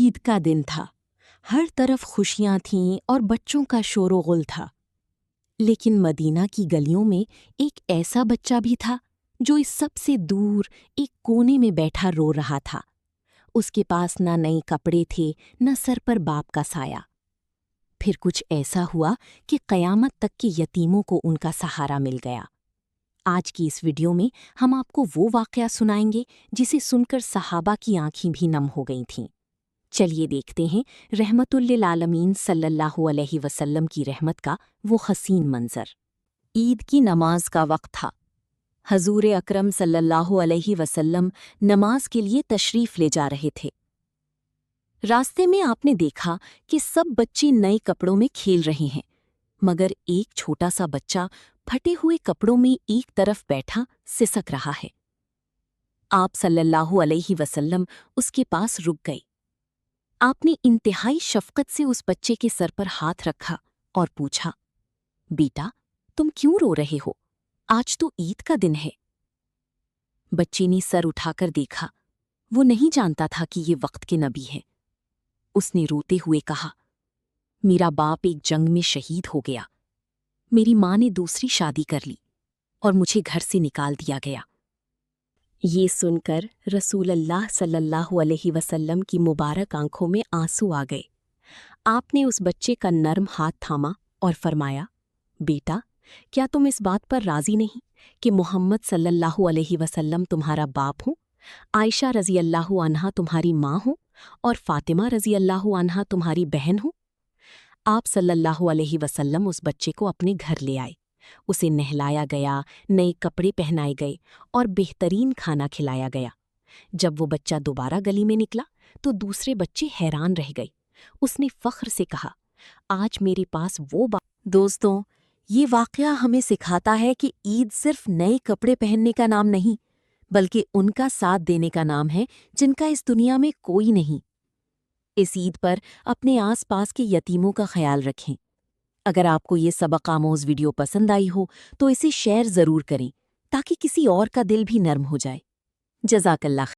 عید کا دن تھا۔ ہر طرف خوشیاں تھیں اور بچوں کا شور و غل تھا۔ لیکن مدینہ کی گلیوں میں ایک ایسا بچہ بھی تھا جو اس سب سے دور ایک کونے میں بیٹھا رو رہا تھا۔ اس کے پاس نہ نئے کپڑے تھے، نہ سر پر باپ کا سایہ۔ پھر کچھ ایسا ہوا کہ قیامت تک کے یتیموں کو ان کا سہارا مل گیا۔ آج کی اس ویڈیو میں ہم آپ کو وہ واقعہ سنائیں گے جسے سن کر صحابہ کی آنکھیں بھی نم ہو گئی تھیں۔ چلیے دیکھتے ہیں رحمت للعالمین صلی اللہ علیہ وسلم کی رحمت کا وہ حسین منظر۔ عید کی نماز کا وقت تھا۔ حضور اکرم صلی اللہ علیہ وسلم نماز کے لیے تشریف لے جا رہے تھے۔ راستے میں آپ نے دیکھا کہ سب بچے نئے کپڑوں میں کھیل رہے ہیں، مگر ایک چھوٹا سا بچہ پھٹے ہوئے کپڑوں میں ایک طرف بیٹھا سسک رہا ہے۔ آپ صلی اللہ علیہ وسلم اس کے پاس رک گئے۔ آپ نے انتہائی شفقت سے اس بچے کے سر پر ہاتھ رکھا اور پوچھا، بیٹا تم کیوں رو رہے ہو؟ آج تو عید کا دن ہے۔ بچے نے سر اٹھا کر دیکھا۔ وہ نہیں جانتا تھا کہ یہ وقت کے نبی ہے۔ اس نے روتے ہوئے کہا، میرا باپ ایک جنگ میں شہید ہو گیا، میری ماں نے دوسری شادی کر لی اور مجھے گھر سے نکال دیا گیا۔ یہ سن کر رسول اللہ صلی اللہ علیہ وسلم کی مبارک آنکھوں میں آنسو آ گئے۔ آپ نے اس بچے کا نرم ہاتھ تھاما اور فرمایا، بیٹا کیا تم اس بات پر راضی نہیں کہ محمد صلی اللہ علیہ وسلم تمہارا باپ ہوں، عائشہ رضی اللہ عنہا تمہاری ماں ہوں اور فاطمہ رضی اللہ عنہا تمہاری بہن ہوں؟ آپ صلی اللہ علیہ وسلم اس بچے کو اپنے گھر لے آئے۔ اسے نہلایا گیا، نئے کپڑے پہنائے گئے اور بہترین کھانا کھلایا گیا۔ جب وہ بچہ دوبارہ گلی میں نکلا تو دوسرے بچے حیران رہ گئے۔ اس نے فخر سے کہا، آج میرے پاس وہ دوستوں، یہ واقعہ ہمیں سکھاتا ہے کہ عید صرف نئے کپڑے پہننے کا نام نہیں، بلکہ ان کا ساتھ دینے کا نام ہے جن کا اس دنیا میں کوئی نہیں۔ اس عید پر اپنے آس پاس کے یتیموں کا خیال رکھیں۔ اگر آپ کو یہ سبق آموز ویڈیو پسند آئی ہو تو اسے شیئر ضرور کریں تاکہ کسی اور کا دل بھی نرم ہو جائے۔ جزاک اللہ خیر۔